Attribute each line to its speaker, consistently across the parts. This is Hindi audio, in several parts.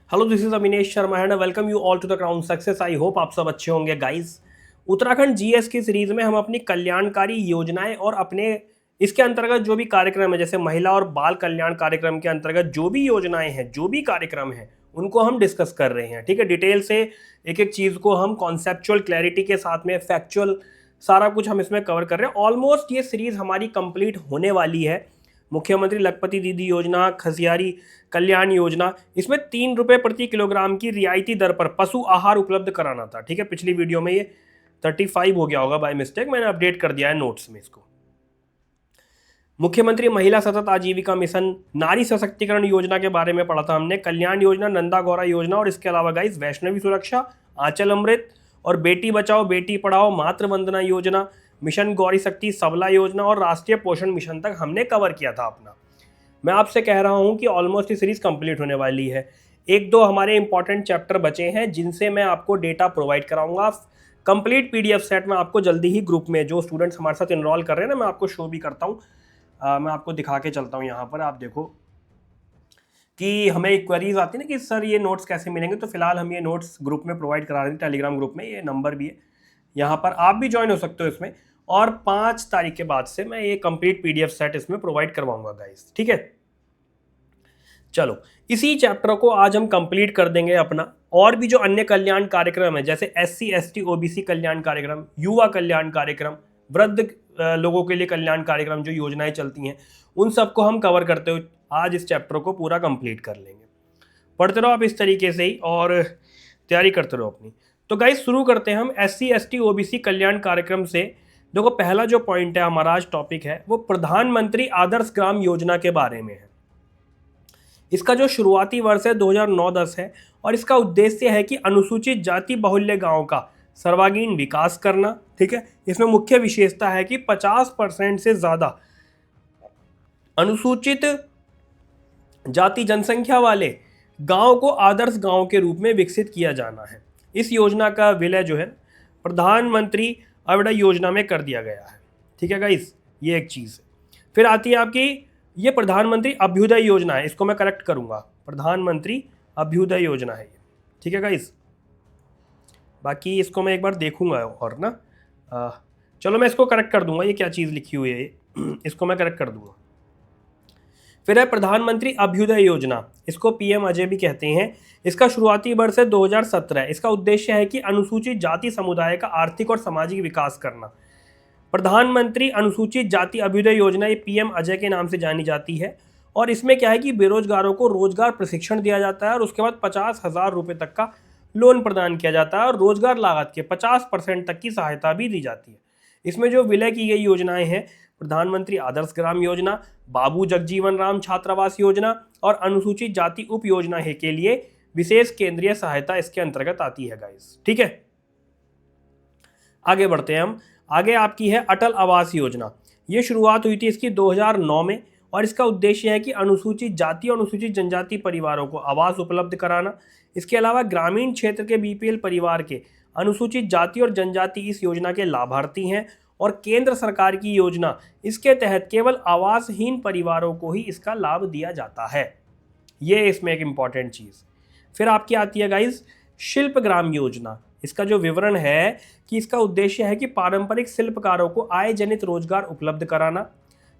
Speaker 1: Hello, this is Avinesh Sharma and welcome you all to the crown success. I hope आप सब अच्छे होंगे गाइस। उत्तराखंड जीएस की सीरीज में हम अपनी कल्याणकारी योजनाएं और अपने इसके अंतर्गत जो भी कार्यक्रम है, जैसे महिला और बाल कल्याण कार्यक्रम के अंतर्गत जो भी योजनाएं हैं, जो भी कार्यक्रम हैं, उनको हम डिस्कस कर रहे हैं। ठीक है, डिटेल से एक एक चीज को हम कॉन्सेप्चुअल क्लैरिटी के साथ में फैक्चुअल सारा कुछ हम इसमें कवर कर रहे हैं। ऑलमोस्ट ये सीरीज हमारी कंप्लीट होने वाली है। मुख्यमंत्री लखपति दीदी योजना, खसियारी कल्याण योजना, इसमें 3 रुपये प्रति किलोग्राम की रियायती दर पर पशु आहार उपलब्ध कराना था। ठीक है, पिछली वीडियो में ये 35 हो गया होगा बाय मिस्टेक, मैंने अपडेट कर दिया है नोट्स में इसको। मुख्यमंत्री महिला सतत आजीविका मिशन, नारी सशक्तिकरण योजना के बारे में पढ़ा था हमने। कल्याण योजना, नंदा गौरा योजना और इसके अलावा गाइस वैष्णवी सुरक्षा, आंचल अमृत और बेटी बचाओ बेटी पढ़ाओ मातृ वंदना योजना, मिशन गौरी शक्ति सबला योजना और राष्ट्रीय पोषण मिशन तक हमने कवर किया था अपना। मैं आपसे कह रहा हूं कि ऑलमोस्ट ये सीरीज कंप्लीट होने वाली है। एक दो हमारे इंपॉर्टेंट चैप्टर बचे हैं जिनसे मैं आपको डेटा प्रोवाइड कराऊंगा। कंप्लीट पीडीएफ सेट मैं आपको जल्दी ही ग्रुप में जो स्टूडेंट्स हमारे साथ इनरोल कर रहे हैं ना, मैं आपको शो भी करता हूँ। मैं आपको दिखा के चलता हूँ। यहाँ पर आप देखो कि हमें क्वेरीज आती है ना कि सर ये नोट्स कैसे मिलेंगे, तो फिलहाल हम ये नोट्स ग्रुप में प्रोवाइड करा रहे हैं, टेलीग्राम ग्रुप में। ये नंबर भी है, यहाँ पर आप भी ज्वाइन हो सकते हो इसमें। और 5 तारीख के बाद से मैं ये कंप्लीट पीडीएफ सेट इसमें प्रोवाइड करवाऊंगा गाइस। ठीक है, चलो इसी चैप्टर को आज हम कंप्लीट कर देंगे अपना। और भी जो अन्य कल्याण कार्यक्रम है, जैसे SC ST OBC कल्याण कार्यक्रम, युवा कल्याण कार्यक्रम, वृद्ध लोगों के लिए कल्याण कार्यक्रम, जो योजनाएं चलती हैं, उन सबको हम कवर करते हुए आज इस चैप्टर को पूरा कंप्लीट कर लेंगे। पढ़ते रहो आप इस तरीके से ही और तैयारी करते रहो अपनी। तो गाइस शुरू करते हैं हम SC ST OBC कल्याण कार्यक्रम से। देखो, पहला जो पॉइंट है हमारा आज टॉपिक है वो प्रधानमंत्री आदर्श ग्राम योजना के बारे में है। इसका जो शुरुआती वर्ष है 2009-10 है और इसका उद्देश्य है कि अनुसूचित जाति बाहुल्य गांव का सर्वांगीण विकास करना। ठीक है, इसमें मुख्य विशेषता है कि 50% से ज्यादा अनुसूचित जाति जनसंख्या वाले गांव को आदर्श गांव के रूप में विकसित किया जाना है। इस योजना का विलय जो है प्रधानमंत्री अविड़ा योजना में कर दिया गया है। ठीक है गाइस, ये एक चीज है। फिर आती है आपकी ये प्रधानमंत्री अभ्युदय योजना है, इसको मैं करेक्ट करूंगा, प्रधानमंत्री अभ्युदय योजना है ये। ठीक है गाइस, बाकी इसको मैं एक बार देखूंगा और ना चलो मैं इसको करेक्ट कर दूंगा। ये क्या चीज़ लिखी हुई है ये इसको मैं करेक्ट कर दूंगा। फिर है प्रधानमंत्री अभ्युदय योजना, इसको PM अजय भी कहते हैं। इसका शुरुआती वर्ष है 2017। इसका उद्देश्य है कि अनुसूचित जाति समुदाय का आर्थिक और सामाजिक विकास करना। प्रधानमंत्री अनुसूचित जाति अभ्युदय योजना ये PM अजय के नाम से जानी जाती है। और इसमें क्या है कि बेरोजगारों को रोजगार प्रशिक्षण दिया जाता है और उसके बाद 50,000 रुपये तक का लोन प्रदान किया जाता है और रोजगार लागत के 50% तक की सहायता भी दी जाती है। इसमें जो विलय की गई योजनाएं हैं, प्रधानमंत्री आदर्श ग्राम योजना, बाबू जगजीवन राम छात्रावास योजना और अनुसूचित जाति उप योजना है के लिए विशेष केंद्रीय सहायता इसके अंतर्गत आती है गाइस। ठीक है, आगे बढ़ते हैं हम। आगे आपकी है अटल आवास योजना। ये शुरुआत हुई थी इसकी 2009 में और इसका उद्देश्य है कि अनुसूचित जाति और अनुसूचित जनजाति परिवारों को आवास उपलब्ध कराना। इसके अलावा ग्रामीण क्षेत्र के BPL परिवार के अनुसूचित जाति और जनजाति इस योजना के लाभार्थी हैं और केंद्र सरकार की योजना इसके तहत केवल आवासहीन परिवारों को ही इसका लाभ दिया जाता है। ये इसमें एक इंपॉर्टेंट चीज़। फिर आपकी आती है गाइज शिल्प ग्राम योजना। इसका जो विवरण है कि इसका उद्देश्य है कि पारंपरिक शिल्पकारों को आय जनित रोजगार उपलब्ध कराना।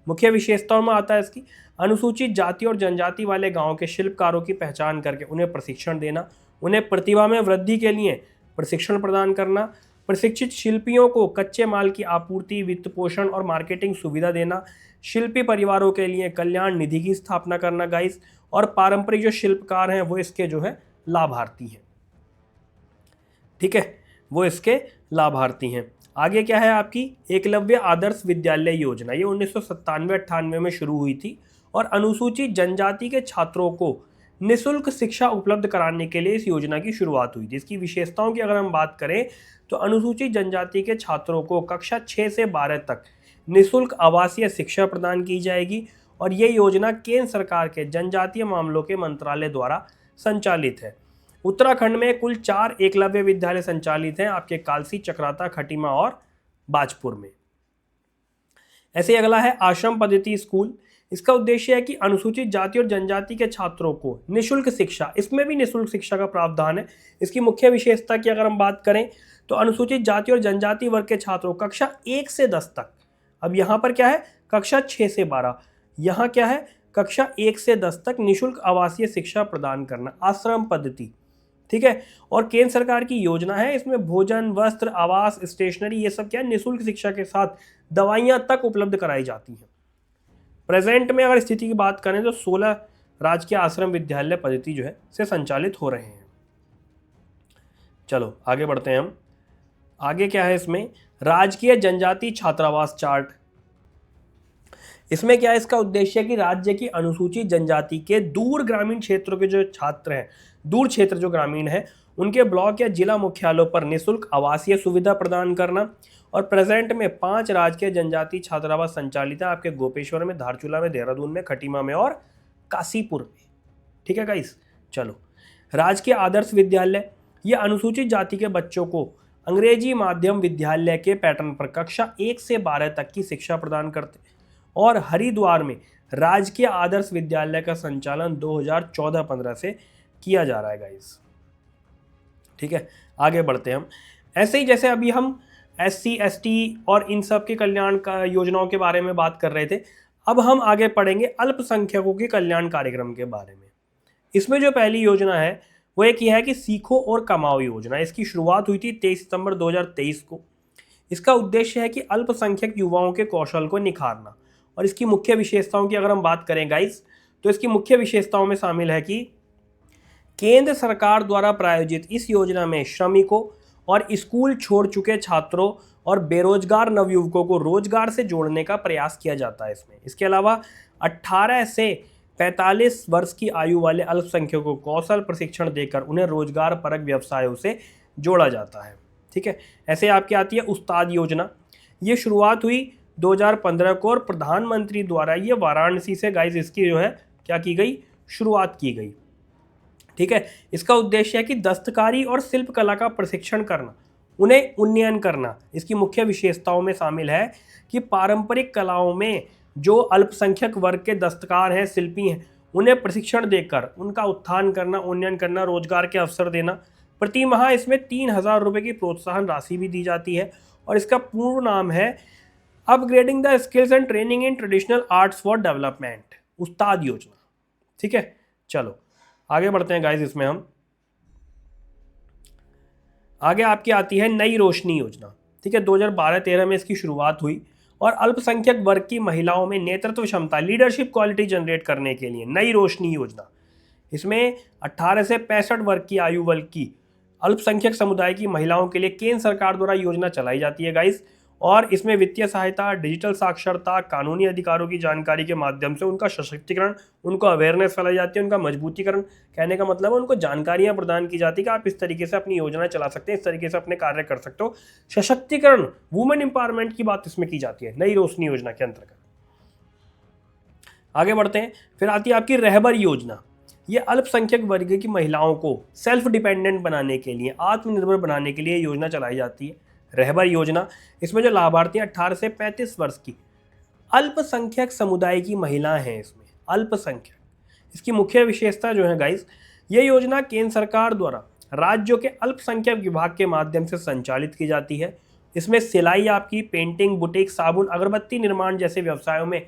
Speaker 1: मुख्य विशेषताओं में आता है इसकी अनुसूचित जाति और जनजाति वाले गांव के शिल्पकारों की पहचान करके उन्हें प्रशिक्षण देना, उन्हें प्रतिभा में वृद्धि के लिए प्रशिक्षण प्रदान करना, प्रशिक्षित शिल्पियों को कच्चे माल की आपूर्ति, वित्त पोषण और मार्केटिंग सुविधा देना, शिल्पी परिवारों के लिए कल्याण निधि की स्थापना करना गाइस, और पारंपरिक जो शिल्पकार हैं वो इसके जो है लाभार्थी हैं। ठीक है, वो इसके लाभार्थी हैं। आगे क्या है आपकी एकलव्य आदर्श विद्यालय योजना। ये 1997-98 में शुरू हुई थी और अनुसूचित जनजाति के छात्रों को निःशुल्क शिक्षा उपलब्ध कराने के लिए इस योजना की शुरुआत हुई थी। इसकी विशेषताओं की अगर हम बात करें तो अनुसूचित जनजाति के छात्रों को कक्षा 6 से 12 तक निःशुल्क आवासीय शिक्षा प्रदान की जाएगी और ये योजना केंद्र सरकार के जनजातीय मामलों के मंत्रालय द्वारा संचालित है। उत्तराखंड में कुल 4 एकलव्य विद्यालय संचालित हैं, आपके कालसी, चक्राता, खटीमा और बाजपुर में। ऐसे अगला है आश्रम पद्धति स्कूल। इसका उद्देश्य है कि अनुसूचित जाति और जनजाति के छात्रों को निःशुल्क शिक्षा, इसमें भी निःशुल्क शिक्षा का प्रावधान है। इसकी मुख्य विशेषता की अगर हम बात करें तो अनुसूचित जाति और जनजाति वर्ग के छात्रों कक्षा 1 से 10 तक, अब यहाँ पर क्या है कक्षा 6 से 12, यहाँ क्या है कक्षा 1 से 10 तक निःशुल्क आवासीय शिक्षा प्रदान करना, आश्रम पद्धति, ठीक है। और केंद्र सरकार की योजना है, इसमें भोजन, वस्त्र, आवास, स्टेशनरी, ये सब क्या है निःशुल्क शिक्षा के साथ दवाइयाँ तक उपलब्ध कराई जाती हैं। प्रेजेंट में अगर स्थिति की बात करें तो 16 राजकीय आश्रम विद्यालय पद्धति जो है से संचालित हो रहे हैं। चलो आगे बढ़ते हैं हम। आगे क्या है इसमें राजकीय जनजाति छात्रावास चार्ट। इसमें क्या है इसका उद्देश्य है कि राज्य की अनुसूचित जनजाति के दूर ग्रामीण क्षेत्रों के जो छात्र हैं, दूर क्षेत्र जो ग्रामीण है, उनके ब्लॉक या जिला मुख्यालयों पर निःशुल्क आवासीय सुविधा प्रदान करना। और प्रेजेंट में 5 राजकीय जनजाति छात्रावास संचालित है आपके गोपेश्वर में, धारचूला में, देहरादून में, खटीमा में और काशीपुर में, ठीक है गाइस। चलो राजकीय आदर्श विद्यालय, ये अनुसूचित जाति के बच्चों को अंग्रेजी माध्यम विद्यालय के पैटर्न पर कक्षा 1 से 12 तक की शिक्षा प्रदान करते। और हरिद्वार में राजकीय आदर्श विद्यालय का संचालन 2014-15 से किया जा रहा है गाइस, ठीक है। आगे बढ़ते हैं हम। ऐसे ही जैसे अभी हम SC ST और इन सब के कल्याण का योजनाओं के बारे में बात कर रहे थे, अब हम आगे पढ़ेंगे अल्पसंख्यकों के कल्याण कार्यक्रम के बारे में। इसमें जो पहली योजना है वो एक यह है कि सीखो और कमाओ योजना। इसकी शुरुआत हुई थी 23 सितंबर 2023 को। इसका उद्देश्य है कि अल्पसंख्यक युवाओं के कौशल को निखारना। और इसकी मुख्य विशेषताओं की अगर हम बात करें गाइस, तो इसकी मुख्य विशेषताओं में शामिल है कि केंद्र सरकार द्वारा प्रायोजित इस योजना में श्रमिकों और स्कूल छोड़ चुके छात्रों और बेरोजगार नवयुवकों को रोजगार से जोड़ने का प्रयास किया जाता है इसमें। इसके अलावा 18 से 45 वर्ष की आयु वाले अल्पसंख्यकों को कौशल प्रशिक्षण देकर उन्हें रोजगार परक व्यवसायों से जोड़ा जाता है, ठीक है। ऐसे आपकी आती है उस्ताद योजना। ये शुरुआत हुई 2015 को और प्रधानमंत्री द्वारा ये वाराणसी से गाइस इसकी जो है क्या की गई, शुरुआत की गई, ठीक है। इसका उद्देश्य है कि दस्तकारी और शिल्पकला का प्रशिक्षण करना, उन्हें उन्नयन करना। इसकी मुख्य विशेषताओं में शामिल है कि पारंपरिक कलाओं में जो अल्पसंख्यक वर्ग के दस्तकार हैं, शिल्पी हैं, उन्हें प्रशिक्षण देकर उनका उत्थान करना, उन्नयन करना, रोजगार के अवसर देना। प्रति माह इसमें 3,000 रुपये की प्रोत्साहन राशि भी दी जाती है। और इसका पूर्ण नाम है upgrading the skills and training in traditional arts for development, उस्ताद योजना, ठीक है। चलो आगे बढ़ते हैं गाइस। इसमें हम आगे आपकी आती है नई रोशनी योजना, ठीक है। 2012-13 में इसकी शुरुआत हुई और अल्पसंख्यक वर्ग की महिलाओं में नेतृत्व क्षमता, लीडरशिप क्वालिटी जनरेट करने के लिए नई रोशनी योजना। इसमें 18 से 65 वर्ग की आयु वर्ग की अल्पसंख्यक समुदाय की महिलाओं के लिए केंद्र सरकार द्वारा योजना चलाई जाती है गाइस। और इसमें वित्तीय सहायता, डिजिटल साक्षरता, कानूनी अधिकारों की जानकारी के माध्यम से उनका सशक्तिकरण, उनको अवेयरनेस फैलाई जाती है, उनका मजबूतीकरण, कहने का मतलब है उनको जानकारियां प्रदान की जाती है कि आप इस तरीके से अपनी योजना चला सकते हैं, इस तरीके से अपने कार्य कर सकते हो। सशक्तिकरण, वुमेन एम्पावरमेंट की बात इसमें की जाती है नई रोशनी योजना के अंतर्गत। आगे बढ़ते हैं। फिर आती है आपकी रहबर योजना। ये अल्पसंख्यक वर्ग की महिलाओं को सेल्फ डिपेंडेंट बनाने के लिए, आत्मनिर्भर बनाने के लिए योजना चलाई जाती है, रहबर योजना। इसमें जो लाभार्थी 18 से 35 वर्ष की अल्पसंख्यक समुदाय की महिलाएं हैं, इसमें अल्पसंख्यक। इसकी मुख्य विशेषता जो है गाइस, ये योजना केंद्र सरकार द्वारा राज्यों के अल्पसंख्यक विभाग के माध्यम से संचालित की जाती है। इसमें सिलाई आपकी, पेंटिंग, बुटीक, साबुन, अगरबत्ती निर्माण जैसे व्यवसायों में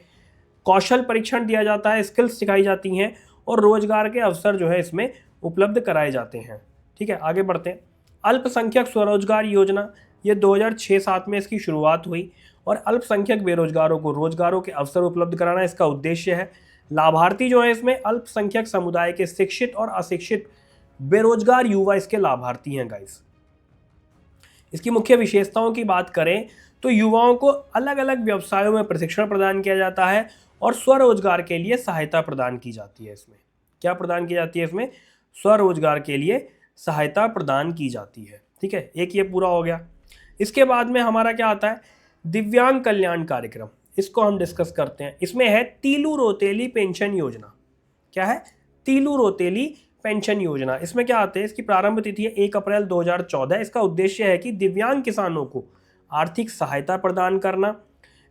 Speaker 1: कौशल परीक्षण दिया जाता है, स्किल्स सिखाई जाती हैं और रोजगार के अवसर जो है इसमें उपलब्ध कराए जाते हैं, ठीक है। आगे बढ़ते हैं। अल्पसंख्यक स्वरोजगार योजना, ये 2006-07 में इसकी शुरुआत हुई और अल्पसंख्यक बेरोजगारों को रोजगारों के अवसर उपलब्ध कराना इसका उद्देश्य है। लाभार्थी जो है इसमें अल्पसंख्यक समुदाय के शिक्षित और अशिक्षित बेरोजगार युवा इसके लाभार्थी हैं गाइस। इसकी मुख्य विशेषताओं की बात करें तो युवाओं को अलग अलग व्यवसायों में प्रशिक्षण प्रदान किया जाता है और स्वरोजगार के लिए सहायता प्रदान की जाती है। इसमें क्या प्रदान की जाती है, इसमें स्वरोजगार के लिए सहायता प्रदान की जाती है, ठीक है। एक ये पूरा हो गया। इसके बाद में हमारा क्या आता है, दिव्यांग कल्याण कार्यक्रम। इसको हम डिस्कस करते हैं। इसमें है तीलू रोतेली पेंशन योजना। क्या है, तीलू रोतेली पेंशन योजना। इसमें क्या आते हैं, इसकी प्रारंभ तिथि है 1 अप्रैल 2014। इसका उद्देश्य है कि दिव्यांग किसानों को आर्थिक सहायता प्रदान करना।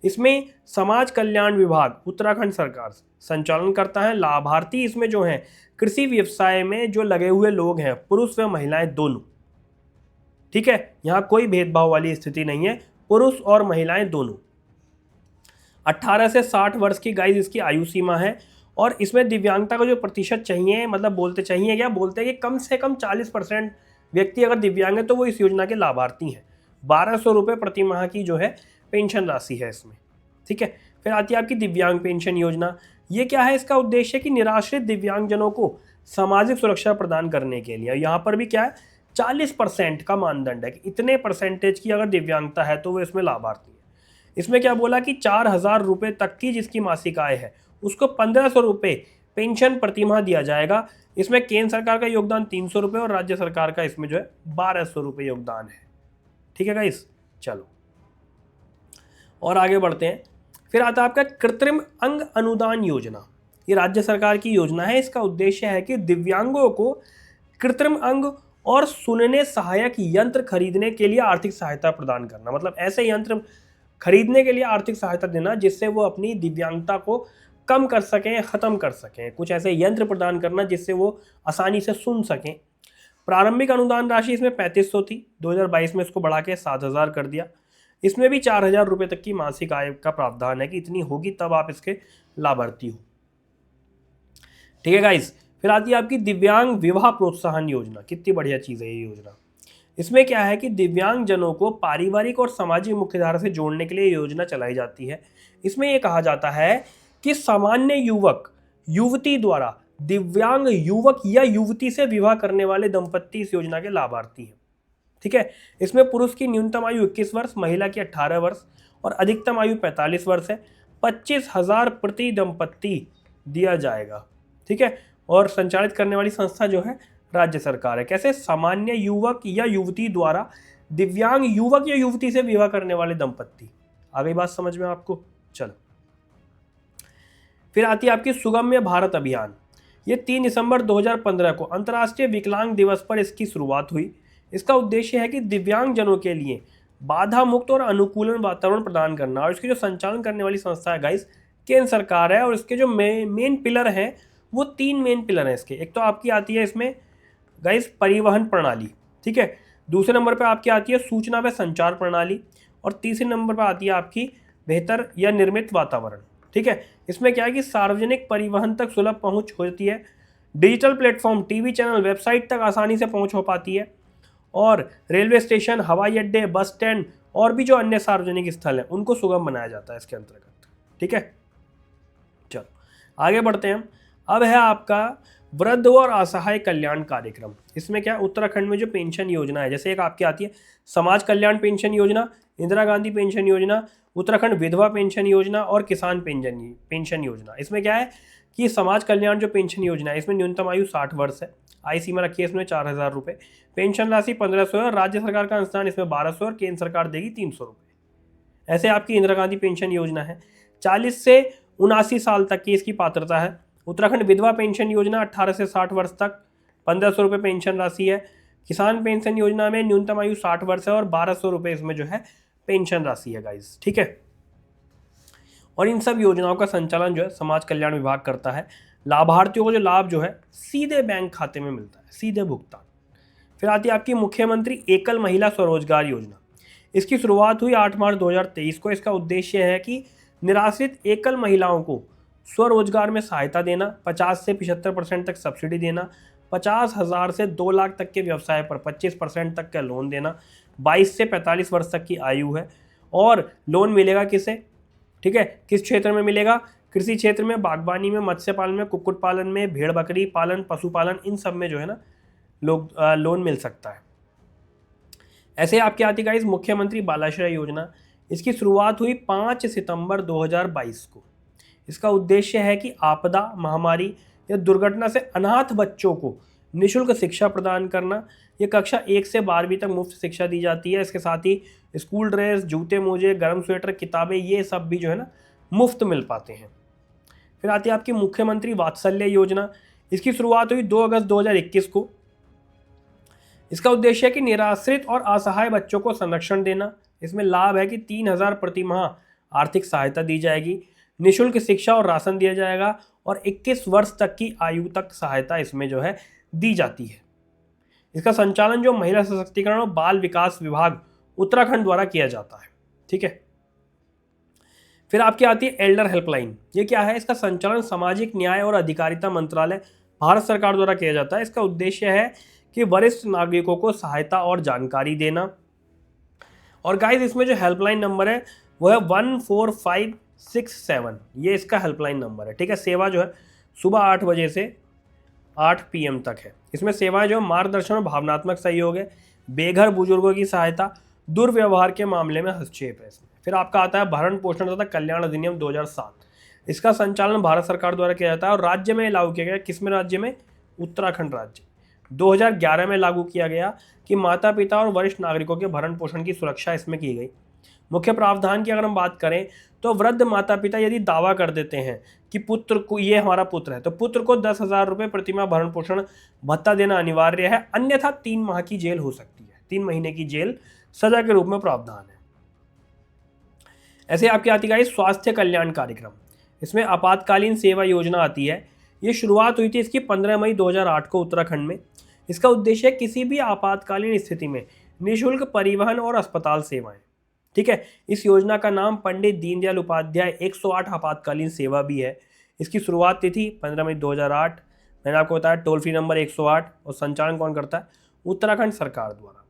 Speaker 1: इसमें समाज कल्याण विभाग उत्तराखंड सरकार संचालन करता है। लाभार्थी इसमें जो है कृषि व्यवसाय में जो लगे हुए लोग हैं, पुरुष व महिलाएं दोनों। ठीक है, यहाँ कोई भेदभाव वाली स्थिति नहीं है, पुरुष और महिलाएं दोनों। 18 से 60 वर्ष की गाइस इसकी आयु सीमा है। और इसमें दिव्यांगता का जो प्रतिशत चाहिए, मतलब बोलते हैं कि कम से कम 40% व्यक्ति अगर दिव्यांग है तो वो इस योजना के लाभार्थी हैं। 1200 रुपये प्रति माह की जो है पेंशन राशि है इसमें। ठीक है, फिर आती है आपकी दिव्यांग पेंशन योजना। ये क्या है, इसका उद्देश्य है कि निराश्रित दिव्यांगजनों को सामाजिक सुरक्षा प्रदान करने के लिए। यहाँ पर भी क्या है, 40% का मानदंड है कि इतने परसेंटेज की अगर दिव्यांगता है तो वो इसमें लाभार्थी है। इसमें क्या बोला कि 4000 रुपये तक की जिसकी मासिक आय है उसको 1500 रुपये पेंशन प्रतिमाह दिया जाएगा। इसमें केंद्र सरकार का योगदान 300 रुपये और राज्य सरकार का इसमें जो है 1200 रुपये योगदान है। ठीक है गाइस, चलो और आगे बढ़ते हैं। फिर आता है आपका कृत्रिम अंग अनुदान योजना। ये राज्य सरकार की योजना है। इसका उद्देश्य है कि दिव्यांगों को कृत्रिम अंग और सुनने सहायक यंत्र खरीदने के लिए आर्थिक सहायता प्रदान करना, मतलब ऐसे यंत्र खरीदने के लिए आर्थिक सहायता देना जिससे वो अपनी दिव्यांगता को कम कर सकें, ख़त्म कर सकें। कुछ ऐसे यंत्र प्रदान करना जिससे वो आसानी से सुन सकें। प्रारंभिक अनुदान राशि इसमें 3500 थी, 2022 में इसको बढ़ा के 7000 कर दिया। इसमें भी 4000 रुपये तक की मासिक आय का प्रावधान है कि इतनी होगी तब आप इसके लाभार्थी हो। ठीक है गाइस, फिर आती है आपकी दिव्यांग विवाह प्रोत्साहन योजना। कितनी बढ़िया चीज़ है ये योजना। इसमें क्या है कि दिव्यांग जनों को पारिवारिक और सामाजिक मुख्यधारा से जोड़ने के लिए योजना चलाई जाती है। इसमें यह कहा जाता है कि सामान्य युवक युवती द्वारा दिव्यांग युवक या युवती से विवाह करने वाले दंपत्ति इस योजना के लाभार्थी हैं। ठीक है, इसमें पुरुष की न्यूनतम आयु 21 वर्ष, महिला की 18 वर्ष और अधिकतम आयु 45 वर्ष है। 25,000 प्रति दंपत्ति दिया जाएगा। ठीक है, और संचालित करने वाली संस्था जो है राज्य सरकार है। कैसे, सामान्य युवक या युवती द्वारा दिव्यांग युवक या युवती से विवाह करने वाले दंपत्ति। आ गई बात समझ में आपको। चलो फिर आती है आपकी सुगम्य भारत अभियान। ये 3 दिसंबर 2015 को अंतर्राष्ट्रीय विकलांग दिवस पर इसकी शुरुआत हुई। इसका उद्देश्य है कि दिव्यांग जनों के लिए बाधा मुक्त और अनुकूलन वातावरण प्रदान करना। और इसकी जो संचालन करने वाली संस्था है गाइस केंद्र सरकार है। और इसके जो मेन पिलर हैं वो 3 मेन पिलर हैं इसके। एक तो आपकी आती है इसमें गाइस परिवहन प्रणाली। ठीक है, दूसरे नंबर पर आपकी आती है सूचना व संचार प्रणाली और तीसरे नंबर पर आती है आपकी बेहतर या निर्मित वातावरण। ठीक है, इसमें क्या है कि सार्वजनिक परिवहन तक सुलभ पहुंच होती है। Digital platform, TV channel, website तक आसानी से पहुंच हो पाती है। और रेलवे स्टेशन, हवाई अड्डे, बस स्टैंड और भी जो अन्य सार्वजनिक स्थल हैं उनको सुगम बनाया जाता है इसके अंतर्गत। ठीक है, चलो आगे बढ़ते हैं हम। अब है आपका वृद्ध और असहाय कल्याण कार्यक्रम। इसमें क्या, उत्तराखंड में जो पेंशन योजना है, जैसे एक आपकी आती है समाज कल्याण पेंशन योजना, इंदिरा गांधी पेंशन योजना, उत्तराखंड विधवा पेंशन योजना और किसान पेंशन योजना। इसमें क्या है कि समाज कल्याण जो पेंशन योजना है इसमें न्यूनतम आयु 60 वर्ष है। आय सीमा रखी है इसमें 4000 रुपये। पेंशन राशि 1500 है। राज्य सरकार का अनुदान इसमें 1200 और केंद्र सरकार देगी 300 रुपये। ऐसे आपकी इंदिरा गांधी पेंशन योजना है। 40 से 79 साल तक की इसकी पात्रता है। उत्तराखंड विधवा पेंशन योजना 18 से 60 वर्ष तक 1500 रुपये पेंशन राशि है। किसान पेंशन योजना में न्यूनतम आयु 60 वर्ष है और 1200 रुपये इसमें जो है पेंशन राशि है गाइस। ठीक है, और इन सब योजनाओं का संचालन जो है समाज कल्याण विभाग करता है। लाभार्थियों को जो लाभ जो है सीधे बैंक खाते में मिलता है, सीधे भुगतान। फिर आती है आपकी मुख्यमंत्री एकल महिला स्वरोजगार योजना। इसकी शुरुआत हुई 8 मार्च 2023 को। इसका उद्देश्य है कि निराश्रित एकल महिलाओं को स्वरोजगार में सहायता देना, 50 से 75% तक सब्सिडी देना, 50,000 से 2 लाख तक के व्यवसाय पर 25% तक का लोन देना, 22 से 45 वर्ष तक की आयु है। और लोन मिलेगा किसे, ठीक है, किस क्षेत्र में मिलेगा, कृषि क्षेत्र में, बागवानी में, मत्स्य पालन में, कुक्कुट पालन में, भेड़ बकरी पालन, पशुपालन, इन सब में जो है ना लोन मिल सकता है। ऐसे आपकी आती गाइस मुख्यमंत्री बालाश्रय योजना। इसकी शुरुआत हुई 5 सितंबर 2022 को। इसका उद्देश्य है कि आपदा, महामारी या दुर्घटना से अनाथ बच्चों को निःशुल्क शिक्षा प्रदान करना। ये कक्षा 1 से 12वीं तक मुफ्त शिक्षा दी जाती है। इसके साथ ही स्कूल ड्रेस, जूते मोजे, गर्म स्वेटर, किताबें, ये सब भी जो है ना मुफ्त मिल पाते हैं। फिर आती है आपकी मुख्यमंत्री वात्सल्य योजना। इसकी शुरुआत हुई 2 अगस्त 2021 को। इसका उद्देश्य है कि निराश्रित और असहाय बच्चों को संरक्षण देना। इसमें लाभ है कि 3000 प्रति माह आर्थिक सहायता दी जाएगी, निःशुल्क शिक्षा और राशन दिया जाएगा और 21 वर्ष तक की आयु तक सहायता इसमें जो है दी जाती है। इसका संचालन जो महिला सशक्तिकरण और बाल विकास विभाग उत्तराखंड द्वारा किया जाता है। ठीक है, फिर आपकी आती है एल्डर हेल्पलाइन। ये क्या है? इसका संचालन सामाजिक न्याय और अधिकारिता मंत्रालय भारत सरकार द्वारा किया जाता है। इसका उद्देश्य है कि वरिष्ठ नागरिकों को सहायता और जानकारी देना। और गाइस इसमें जो हेल्पलाइन नंबर है वो है 14567, ये इसका हेल्पलाइन नंबर है। ठीक है, सेवा जो है सुबह 8 बजे से 8 PM तक है। इसमें सेवाएं जो मार्गदर्शन और भावनात्मक सहयोग है, बेघर बुजुर्गों की सहायता, दुर्व्यवहार के मामले में हस्तक्षेप है इसमें। फिर आपका आता है भरण पोषण तथा कल्याण अधिनियम 2007। इसका संचालन भारत सरकार द्वारा किया जाता है और राज्य में लागू किया गया। किसमें राज्य में? उत्तराखंड राज्य। 2011 में लागू किया गया कि माता पिता और वरिष्ठ नागरिकों के भरण पोषण की सुरक्षा इसमें की गई। मुख्य प्रावधान की अगर हम बात करें तो वृद्ध माता पिता यदि दावा कर देते हैं कि पुत्र को, ये हमारा पुत्र है, तो पुत्र को 10,000 रुपये प्रतिमाह भरण पोषण भत्ता देना अनिवार्य है, अन्यथा 3 माह की जेल हो सकती है। 3 महीने की जेल सजा के रूप में प्रावधान है। ऐसे आपकी आती है स्वास्थ्य कल्याण कार्यक्रम। इसमें आपातकालीन सेवा योजना आती है। ये शुरुआत हुई थी इसकी 15 मई 2008 को उत्तराखंड में। इसका उद्देश्य है किसी भी आपातकालीन स्थिति में निःशुल्क परिवहन और अस्पताल सेवाएं। ठीक है, इस योजना का नाम पंडित दीनदयाल उपाध्याय 108 आपातकालीन सेवा भी है। इसकी शुरुआत तिथि 15 मई 2008। मैंने आपको बताया टोल फ्री नंबर 108 और संचालन कौन करता है? उत्तराखंड सरकार द्वारा।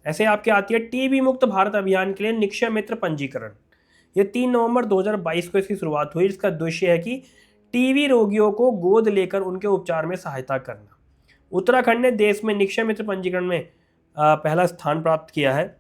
Speaker 1: ऐसे आपके आती है टीबी मुक्त भारत अभियान के लिए निक्षय मित्र पंजीकरण। ये 3 नवंबर 2022 को इसकी शुरुआत हुई। इसका उद्देश्य है कि टीबी रोगियों को गोद लेकर उनके उपचार में सहायता करना। उत्तराखंड ने देश में निक्षय मित्र पंजीकरण में पहला स्थान प्राप्त किया है।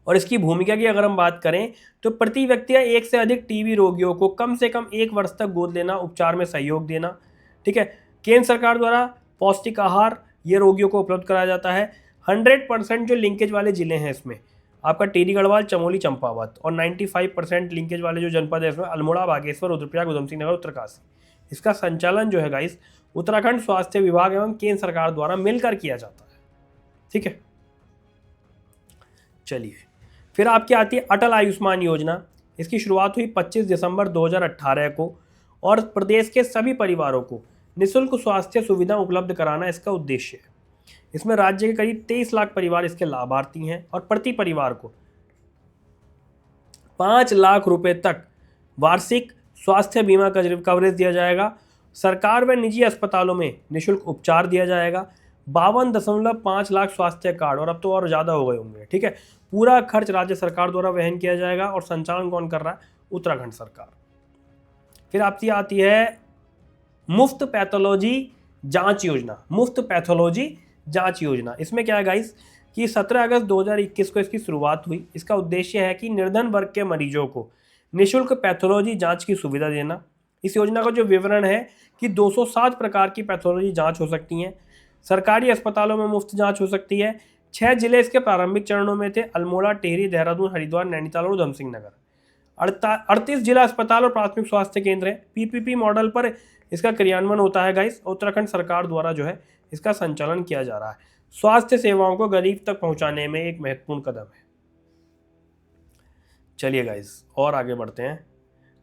Speaker 1: और इसकी भूमिका की अगर हम बात करें तो प्रति व्यक्ति या एक से अधिक टीबी रोगियों को कम से कम 1 वर्ष तक गोद लेना, उपचार में सहयोग देना। ठीक है, केंद्र सरकार द्वारा पौष्टिक आहार ये रोगियों को उपलब्ध कराया जाता है। 100% जो लिंकेज वाले जिले हैं इसमें आपका टिहरी गढ़वाल, चमोली, चंपावत, और 95% लिंकेज वाले जो जनपद है इसमें अल्मोड़ा, बागेश्वर, रुद्रप्रयाग, उधमसिंह नगर, उत्तरकाशी। इसका संचालन जो है गाइस उत्तराखंड स्वास्थ्य विभाग एवं केंद्र सरकार द्वारा मिलकर किया जाता है। ठीक है, चलिए फिर आपकी आती है अटल आयुष्मान योजना। इसकी शुरुआत हुई 25 दिसंबर 2018 को और प्रदेश के सभी परिवारों को निःशुल्क स्वास्थ्य सुविधा उपलब्ध कराना इसका उद्देश्य है। इसमें राज्य के करीब 23 लाख परिवार इसके लाभार्थी हैं और प्रति परिवार को 5 लाख रुपए तक वार्षिक स्वास्थ्य बीमा कवरेज दिया जाएगा। सरकार व निजी अस्पतालों में निःशुल्क उपचार दिया जाएगा। 52.5 लाख स्वास्थ्य कार्ड, और अब तो और ज़्यादा हो गए होंगे। ठीक है, पूरा खर्च राज्य सरकार द्वारा वहन किया जाएगा और संचालन कौन कर रहा है? उत्तराखंड सरकार। फिर आपकी आती है मुफ्त पैथोलॉजी जांच योजना। मुफ्त पैथोलॉजी जांच योजना, इसमें क्या है गाइस कि 17 अगस्त 2021 को इसकी शुरुआत हुई। इसका उद्देश्य है कि निर्धन वर्ग के मरीजों को निःशुल्क पैथोलॉजी जांच की सुविधा देना। इस योजना का जो विवरण है कि 207 प्रकार की पैथोलॉजी जांच हो सकती हैं। सरकारी अस्पतालों में मुफ्त जांच हो सकती है। 6 जिले इसके प्रारंभिक चरणों में थे: अल्मोड़ा, टिहरी, देहरादून, हरिद्वार, नैनीताल और उधमसिंह नगर। 38 जिला अस्पताल और प्राथमिक स्वास्थ्य केंद्र है। पीपीपी मॉडल पर इसका क्रियान्वयन होता है गाइस। उत्तराखंड सरकार द्वारा जो है इसका संचालन किया जा रहा है। स्वास्थ्य सेवाओं को गरीब तक पहुंचाने में एक महत्वपूर्ण कदम है। चलिए गाइस और आगे बढ़ते हैं।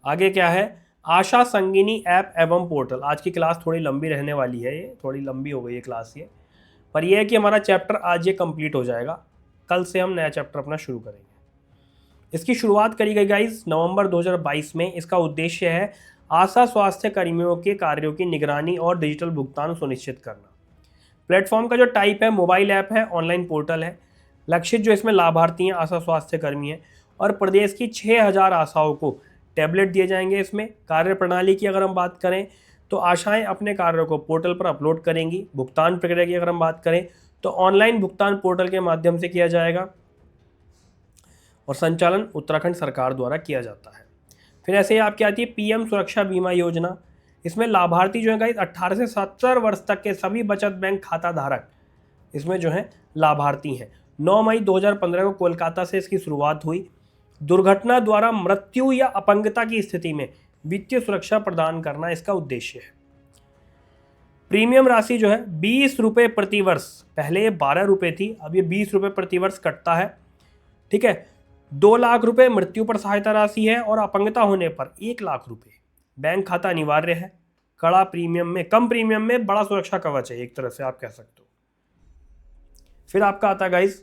Speaker 1: आगे क्या है? आशा संगिनी ऐप एवं पोर्टल। आज की क्लास थोड़ी लंबी रहने वाली है, ये थोड़ी लंबी हो गई है क्लास ये, पर यह है कि हमारा चैप्टर आज ये कंप्लीट हो जाएगा। कल से हम नया चैप्टर अपना शुरू करेंगे। इसकी शुरुआत करी गई गाइस नवंबर 2022 में। इसका उद्देश्य है आशा स्वास्थ्य कर्मियों के कार्यों की निगरानी और डिजिटल भुगतान सुनिश्चित करना। प्लेटफॉर्म का जो टाइप है मोबाइल ऐप है, ऑनलाइन पोर्टल है। लक्षित जो इसमें लाभार्थी हैं आशा स्वास्थ्य कर्मी हैं और प्रदेश की 6000 आशाओं को टैबलेट दिए जाएंगे। इसमें कार्य प्रणाली की अगर हम बात करें तो आशाएं अपने कार्यों को पोर्टल पर अपलोड करेंगी। भुगतान प्रक्रिया की अगर हम बात करें तो ऑनलाइन भुगतान पोर्टल के माध्यम से किया जाएगा और संचालन उत्तराखंड सरकार द्वारा किया जाता है। फिर ऐसे ही आपकी आती है पीएम सुरक्षा बीमा योजना। इसमें लाभार्थी जो है गाइस 18 से 70 वर्ष तक के सभी बचत बैंक खाता धारक इसमें जो है लाभार्थी हैं। 9 मई 2015 को कोलकाता से इसकी शुरुआत हुई। दुर्घटना द्वारा मृत्यु या अपंगता की स्थिति में वित्तीय सुरक्षा प्रदान करना इसका उद्देश्य है। प्रीमियम राशि जो है 20 रुपये प्रति वर्ष, पहले ये 12 रुपये थी, अब ये 20 रुपये प्रति वर्ष कटता है। ठीक है, 2 लाख रुपए मृत्यु पर सहायता राशि है और अपंगता होने पर 1 लाख रुपए। बैंक खाता अनिवार्य है। कड़ा प्रीमियम में, कम प्रीमियम में बड़ा सुरक्षा कवच है, एक तरह से आप कह सकते हो। फिर आपका आता है गाइस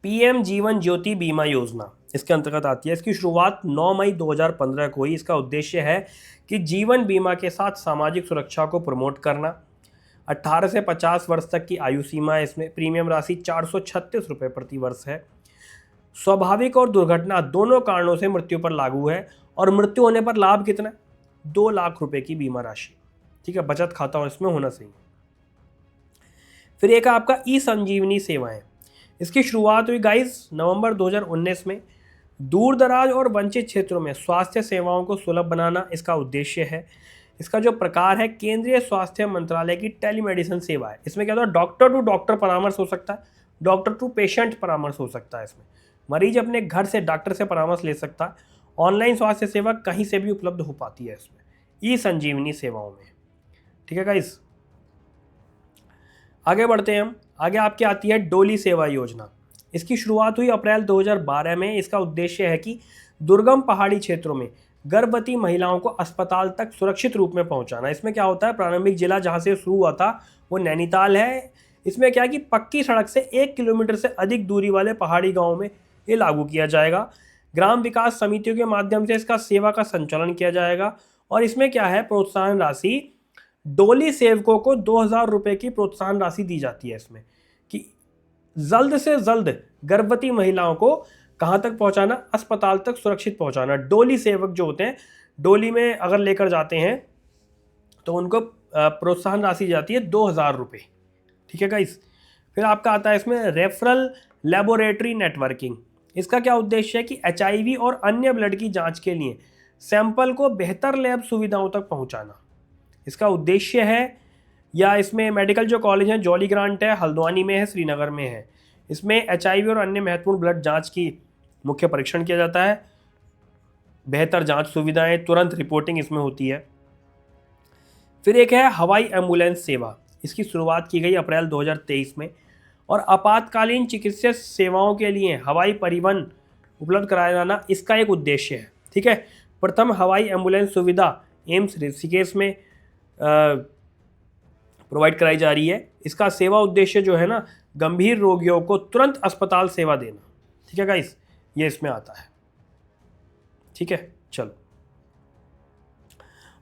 Speaker 1: पीएम जीवन ज्योति बीमा योजना, इसके अंतर्गत आती है। इसकी शुरुआत 9 मई 2015 को हुई। इसका उद्देश्य है कि जीवन बीमा के साथ सामाजिक सुरक्षा को प्रमोट करना। 18 से 50 वर्ष तक की आयु सीमा है इसमें। प्रीमियम राशि 436 रुपये प्रति वर्ष है। स्वाभाविक और दुर्घटना दोनों कारणों से मृत्यु पर लागू है और मृत्यु होने पर लाभ कितना है? 2 लाख रुपए की बीमा राशि। ठीक है, बचत खाता और इसमें होना चाहिए। फिर एक आपका ई संजीवनी सेवाएं, इसकी शुरुआत हुई गाइस नवंबर 2019 में। दूर दराज और वंचित क्षेत्रों में स्वास्थ्य सेवाओं को सुलभ बनाना इसका उद्देश्य है। इसका जो प्रकार है केंद्रीय स्वास्थ्य मंत्रालय की टेलीमेडिसिन सेवा है। इसमें क्या होता है? डॉक्टर टू डॉक्टर परामर्श हो सकता है, डॉक्टर टू पेशेंट परामर्श हो सकता है। इसमें मरीज अपने घर से डॉक्टर से परामर्श ले सकता है। ऑनलाइन स्वास्थ्य सेवा कहीं से भी उपलब्ध हो पाती है इसमें ई संजीवनी सेवाओं में। ठीक है गाइस, आगे बढ़ते हैं हम। आगे आपकी आती है डोली सेवा योजना। इसकी शुरुआत हुई अप्रैल 2012 में। इसका उद्देश्य है कि दुर्गम पहाड़ी क्षेत्रों में गर्भवती महिलाओं को अस्पताल तक सुरक्षित रूप में पहुंचाना। इसमें क्या होता है, प्रारंभिक जिला जहां से शुरू हुआ था वो नैनीताल है। इसमें क्या है कि पक्की सड़क से 1 किलोमीटर से अधिक दूरी वाले पहाड़ी गाँव में ये लागू किया जाएगा। ग्राम विकास समितियों के माध्यम से इसका सेवा का संचालन किया जाएगा। और इसमें क्या है, प्रोत्साहन राशि डोली सेवकों को 2,000 रुपये की प्रोत्साहन राशि दी जाती है इसमें, कि जल्द से जल्द गर्भवती महिलाओं को कहाँ तक पहुँचाना? अस्पताल तक सुरक्षित पहुँचाना। डोली सेवक जो होते हैं, डोली में अगर लेकर जाते हैं तो उनको प्रोत्साहन राशि जाती है 2,000 रुपये। ठीक है गाइस, फिर आपका आता है इसमें रेफरल लेबोरेटरी नेटवर्किंग। इसका क्या उद्देश्य है कि HIV और अन्य ब्लड की जांच के लिए सैंपल को बेहतर लैब सुविधाओं तक पहुंचाना इसका उद्देश्य है। या इसमें मेडिकल जो कॉलेज हैं, जॉली ग्रांट है, हल्द्वानी में है, श्रीनगर में है। इसमें HIV और अन्य महत्वपूर्ण ब्लड जांच की मुख्य परीक्षण किया जाता है। बेहतर जांच सुविधाएं, तुरंत रिपोर्टिंग इसमें होती है। फिर एक है हवाई एम्बुलेंस सेवा। इसकी शुरुआत की गई अप्रैल 2023 में और आपातकालीन चिकित्सा सेवाओं के लिए हवाई परिवहन उपलब्ध कराया जाना इसका एक उद्देश्य है। ठीक है, प्रथम हवाई एम्बुलेंस सुविधा एम्स ऋषिकेश में प्रोवाइड कराई जा रही है। इसका सेवा उद्देश्य जो है ना, गंभीर रोगियों को तुरंत अस्पताल सेवा देना। ठीक है गाइस, ये इसमें आता है। ठीक है, चलो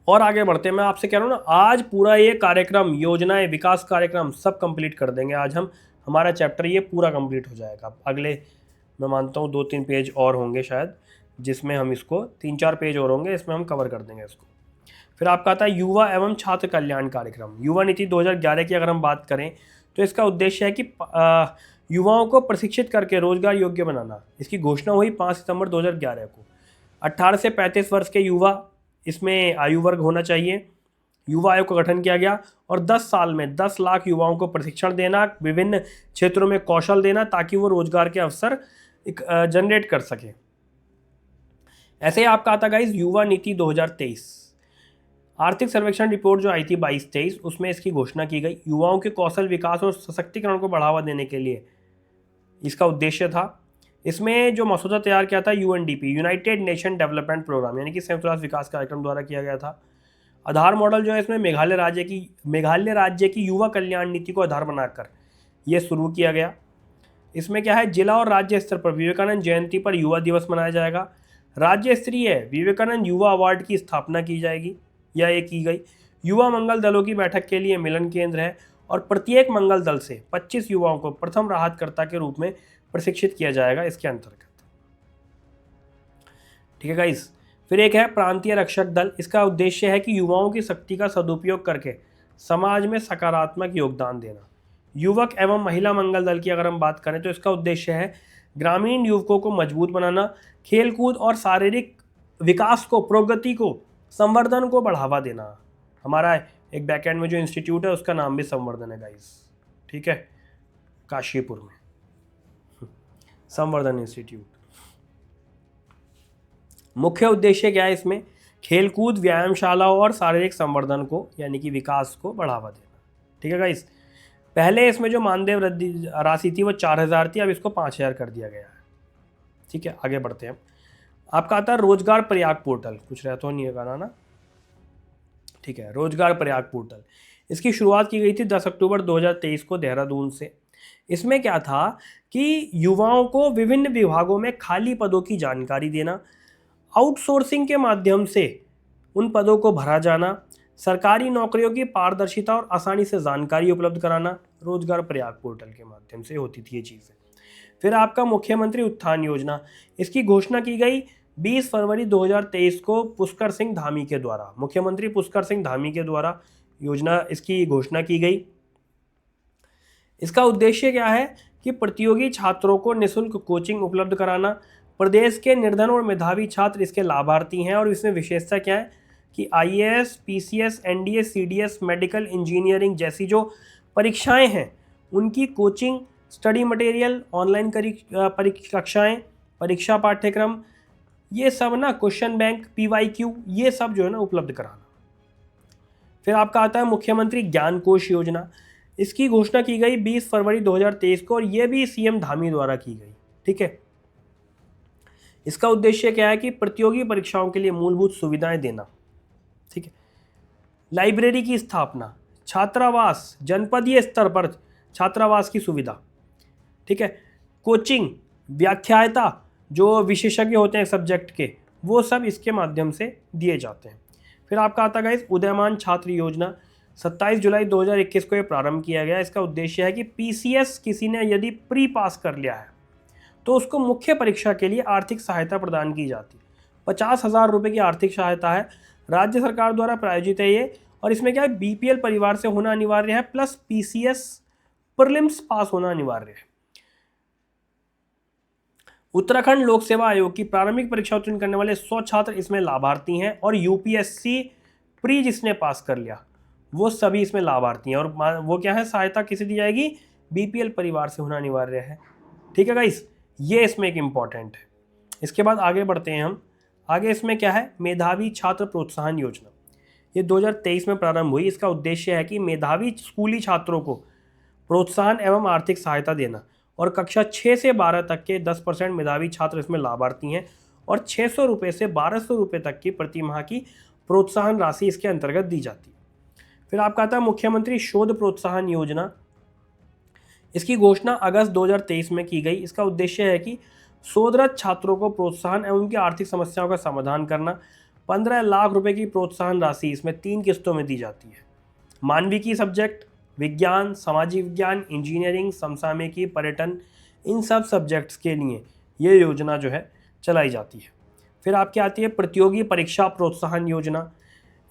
Speaker 1: और आगे बढ़ते हैं। मैं आपसे कह रहा हूँ ना, आज पूरा ये कार्यक्रम, योजनाएं, विकास कार्यक्रम सब कंप्लीट कर देंगे। आज हम हमारा चैप्टर ये पूरा कंप्लीट हो जाएगा। अगले मैं मानता हूँ 2-3 पेज और होंगे शायद, जिसमें हम इसको 3-4 पेज और होंगे, इसमें हम कवर कर देंगे इसको। फिर आपका आता है युवा एवं छात्र कल्याण कार्यक्रम। युवा नीति 2011 की अगर हम बात करें तो इसका उद्देश्य है कि युवाओं को प्रशिक्षित करके रोजगार योग्य बनाना। इसकी घोषणा हुई 5 सितंबर 2011 को। 18 से 35 वर्ष के युवा इसमें आयु वर्ग होना चाहिए। युवा आयोग का गठन किया गया और 10 साल में 10 लाख युवाओं को प्रशिक्षण देना, विभिन्न क्षेत्रों में कौशल देना, ताकि वो रोजगार के अवसर जनरेट कर सके। ऐसे ही आपका आता गाइस युवा नीति 2023। आर्थिक सर्वेक्षण रिपोर्ट जो आई थी 22-23, उसमें इसकी घोषणा की गई। युवाओं के कौशल विकास और सशक्तिकरण को बढ़ावा देने के लिए इसका उद्देश्य था। इसमें जो मसौदा तैयार किया था UNDP, United nation development program, यानी कि संयुक्त राष्ट्र विकास कार्यक्रम द्वारा किया गया था। आधार मॉडल जो है इसमें मेघालय राज्य की युवा कल्याण नीति को आधार बनाकर यह शुरू किया गया। इसमें क्या है, जिला और राज्य स्तर पर विवेकानंद जयंती पर युवा दिवस मनाया जाएगा। राज्य स्तरीय विवेकानंद युवा अवार्ड की स्थापना की जाएगी या ये की गई। युवा मंगल दलों की बैठक के लिए मिलन केंद्र है और प्रत्येक मंगल दल से 25 युवाओं को प्रथम राहतकर्ता के रूप में प्रशिक्षित किया जाएगा इसके अंतर्गत। ठीक है गाइस, फिर एक है प्रांतीय रक्षक दल। इसका उद्देश्य है कि युवाओं की शक्ति का सदुपयोग करके समाज में सकारात्मक योगदान देना। युवक एवं महिला मंगल दल की अगर हम बात करें तो इसका उद्देश्य है ग्रामीण युवकों को मजबूत बनाना, खेलकूद और शारीरिक विकास को, प्रगति को, संवर्धन को बढ़ावा देना। हमारा एक बैकएंड में जो इंस्टीट्यूट है उसका नाम भी संवर्धन है गाइस। ठीक है, काशीपुर में संवर्धन इंस्टीट्यूट। मुख्य उद्देश्य क्या है इसमें, खेलकूद, व्यायामशालाओं और शारीरिक संवर्धन को, यानी कि विकास को बढ़ावा देना। ठीक है गाइस, पहले इसमें जो मानदेय वृद्धि राशि थी वो 4,000 थी, अब इसको 5,000 कर दिया गया है। ठीक है, आगे बढ़ते हैं। आपका आता है रोजगार प्रयाग पोर्टल, कुछ रहता नहीं है गाना ना, ठीक है, रोजगार प्रयाग पोर्टल। इसकी शुरुआत की गई थी 10 अक्टूबर 2023 को देहरादून से। इसमें क्या था कि युवाओं को विभिन्न विभागों में खाली पदों की जानकारी देना, आउटसोर्सिंग के माध्यम से उन पदों को भरा जाना, सरकारी नौकरियों की पारदर्शिता और आसानी से जानकारी उपलब्ध कराना, रोजगार प्रयाग पोर्टल के माध्यम से होती थी ये चीज़ें। फिर आपका मुख्यमंत्री उत्थान योजना, इसकी घोषणा की गई 20 फरवरी 2023 को पुष्कर सिंह धामी के द्वारा, मुख्यमंत्री पुष्कर सिंह धामी के द्वारा योजना इसकी घोषणा की गई। इसका उद्देश्य क्या है कि प्रतियोगी छात्रों को निःशुल्क कोचिंग उपलब्ध कराना। प्रदेश के निर्धन और मेधावी छात्र इसके लाभार्थी हैं और इसमें विशेषता क्या है कि IAS, PCS, NDS, CDS, medical, engineering जैसी जो परीक्षाएं हैं उनकी कोचिंग, स्टडी मटेरियल, ऑनलाइन कक्षाएं, परीक्षा पाठ्यक्रम, ये सब ना, क्वेश्चन बैंक, पीवाईक्यू, ये सब जो है ना उपलब्ध कराना। फिर आपका आता है मुख्यमंत्री ज्ञान कोश योजना। इसकी घोषणा की गई 20 फरवरी 2023 को और ये भी सीएम धामी द्वारा की गई, ठीक है। इसका उद्देश्य क्या है कि प्रतियोगी परीक्षाओं के लिए मूलभूत सुविधाएं देना, ठीक है, लाइब्रेरी की स्थापना, छात्रावास, जनपदीय स्तर पर छात्रावास की सुविधा, ठीक है, कोचिंग, व्याख्याता, जो विशेषज्ञ होते हैं सब्जेक्ट के, वो सब इसके माध्यम से दिए जाते हैं। फिर आपका आता है उदयमान छात्र योजना, 27 जुलाई 2021 को ये प्रारंभ किया गया। इसका उद्देश्य है कि पीसीएस किसी ने यदि प्री पास कर लिया है तो उसको मुख्य परीक्षा के लिए आर्थिक सहायता प्रदान की जाती है। 50,000 रुपये की आर्थिक सहायता है, राज्य सरकार द्वारा प्रायोजित है ये। और इसमें क्या है, बीपीएल परिवार से होना अनिवार्य है, प्लस पीसीएस प्रीलिम्स पास होना अनिवार्य है। उत्तराखंड लोक सेवा आयोग की प्रारंभिक परीक्षा उत्तीर्ण करने वाले 100 छात्र इसमें लाभार्थी हैं और यूपीएससी प्री जिसने पास कर लिया वो सभी इसमें लाभार्थी हैं। और वो क्या है, सहायता किसे दी जाएगी, बीपीएल परिवार से होना अनिवार्य है, ठीक है गाइस, ये इसमें एक इम्पॉर्टेंट है। इसके बाद आगे बढ़ते हैं हम। आगे इसमें क्या है, मेधावी छात्र प्रोत्साहन योजना, ये 2023 में प्रारंभ हुई। इसका उद्देश्य है कि मेधावी स्कूली छात्रों को प्रोत्साहन एवं आर्थिक सहायता देना और कक्षा 6 से 12 तक के 10% मेधावी छात्र इसमें लाभार्थी हैं और 600 रुपये से 1200 रुपये तक की प्रति माह की प्रोत्साहन राशि इसके अंतर्गत दी जाती है। फिर आपका आता है मुख्यमंत्री शोध प्रोत्साहन योजना। इसकी घोषणा अगस्त 2023 में की गई। इसका उद्देश्य है कि शोधरत छात्रों को प्रोत्साहन एवं उनकी आर्थिक समस्याओं का समाधान करना। 15 लाख रुपए की प्रोत्साहन राशि इसमें 3 किस्तों में दी जाती है। मानविकी सब्जेक्ट, विज्ञान, सामाजिक विज्ञान, इंजीनियरिंग, समसामयिकी, पर्यटन, इन सब सब्जेक्ट्स के लिए ये योजना जो है चलाई जाती है। फिर आपकी आती है प्रतियोगी परीक्षा प्रोत्साहन योजना।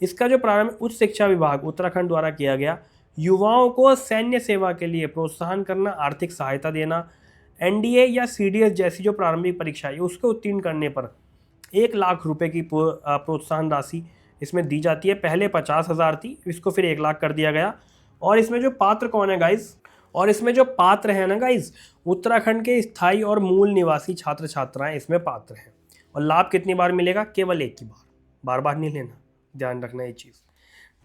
Speaker 1: इसका जो प्रारंभ उच्च शिक्षा विभाग उत्तराखंड द्वारा किया गया। युवाओं को सैन्य सेवा के लिए प्रोत्साहन करना, आर्थिक सहायता देना। एनडीए या सीडीएस जैसी जो प्रारंभिक परीक्षा है उसको उत्तीर्ण करने पर 1 लाख रुपए की प्रोत्साहन राशि इसमें दी जाती है। पहले 50,000 थी, इसको फिर 1 लाख कर दिया गया। और इसमें जो पात्र कौन है गाइज, और इसमें जो पात्र है ना गाइज, उत्तराखंड के स्थायी और मूल निवासी छात्र छात्राएं इसमें पात्र हैं। और लाभ कितनी बार मिलेगा, केवल एक ही बार, बार बार नहीं लेना, ध्यान रखना ये चीज़,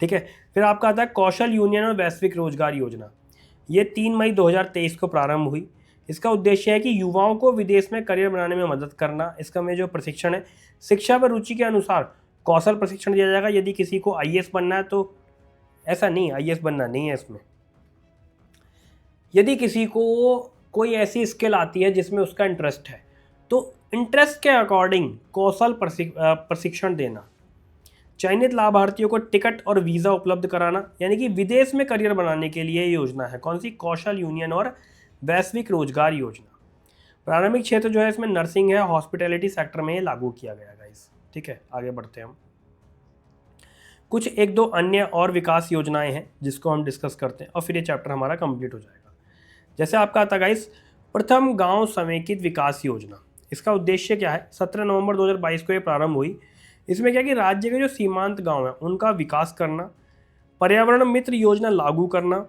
Speaker 1: ठीक है। फिर आपका आता है कौशल यूनियन और वैश्विक रोजगार योजना। ये 3 मई 2023 को प्रारंभ हुई। इसका उद्देश्य है कि युवाओं को विदेश में करियर बनाने में मदद करना। इसका में जो प्रशिक्षण है, शिक्षा व रुचि के अनुसार कौशल प्रशिक्षण दिया जाएगा। यदि किसी को आईएएस बनना है तो ऐसा नहीं, आईएएस बनना नहीं है इसमें। यदि किसी को कोई ऐसी स्किल आती है जिसमें उसका इंटरेस्ट है तो इंटरेस्ट के अकॉर्डिंग कौशल प्रशिक्षण देना। चयनित लाभार्थियों को टिकट और वीज़ा उपलब्ध कराना, यानी कि विदेश में करियर बनाने के लिए योजना है। कौन सी, कौशल यूनियन और वैश्विक रोजगार योजना। प्रारंभिक क्षेत्र जो है इसमें नर्सिंग है, हॉस्पिटैलिटी सेक्टर में ये लागू किया गया गाइस, ठीक है। आगे बढ़ते हैं हम। कुछ 1-2 अन्य और विकास योजनाएं हैं जिसको हम डिस्कस करते हैं और फिर ये चैप्टर हमारा कंप्लीट हो जाएगा। जैसे आपका आता गाइस प्रथम गांव समेकित विकास योजना। इसका उद्देश्य क्या है, 17 नवंबर 2022 को ये प्रारंभ हुई। इसमें क्या कि राज्य के जो सीमांत गांव हैं उनका विकास करना, पर्यावरण मित्र योजना लागू करना,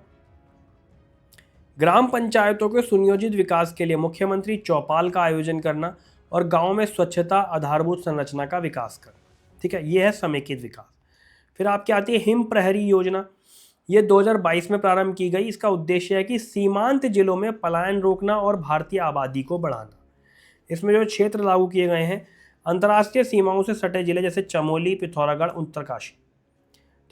Speaker 1: ग्राम पंचायतों के सुनियोजित विकास के लिए मुख्यमंत्री चौपाल का आयोजन करना और गांव में स्वच्छता आधारभूत संरचना का विकास करना, ठीक है। ये है समेकित विकास। फिर आपकी आती है हिम प्रहरी योजना। ये 2022 में प्रारंभ की गई। इसका उद्देश्य है कि सीमांत जिलों में पलायन रोकना और भारतीय आबादी को बढ़ाना। इसमें जो क्षेत्र लागू किए गए हैं, अंतर्राष्ट्रीय सीमाओं से सटे जिले जैसे चमोली, पिथौरागढ़, उत्तरकाशी।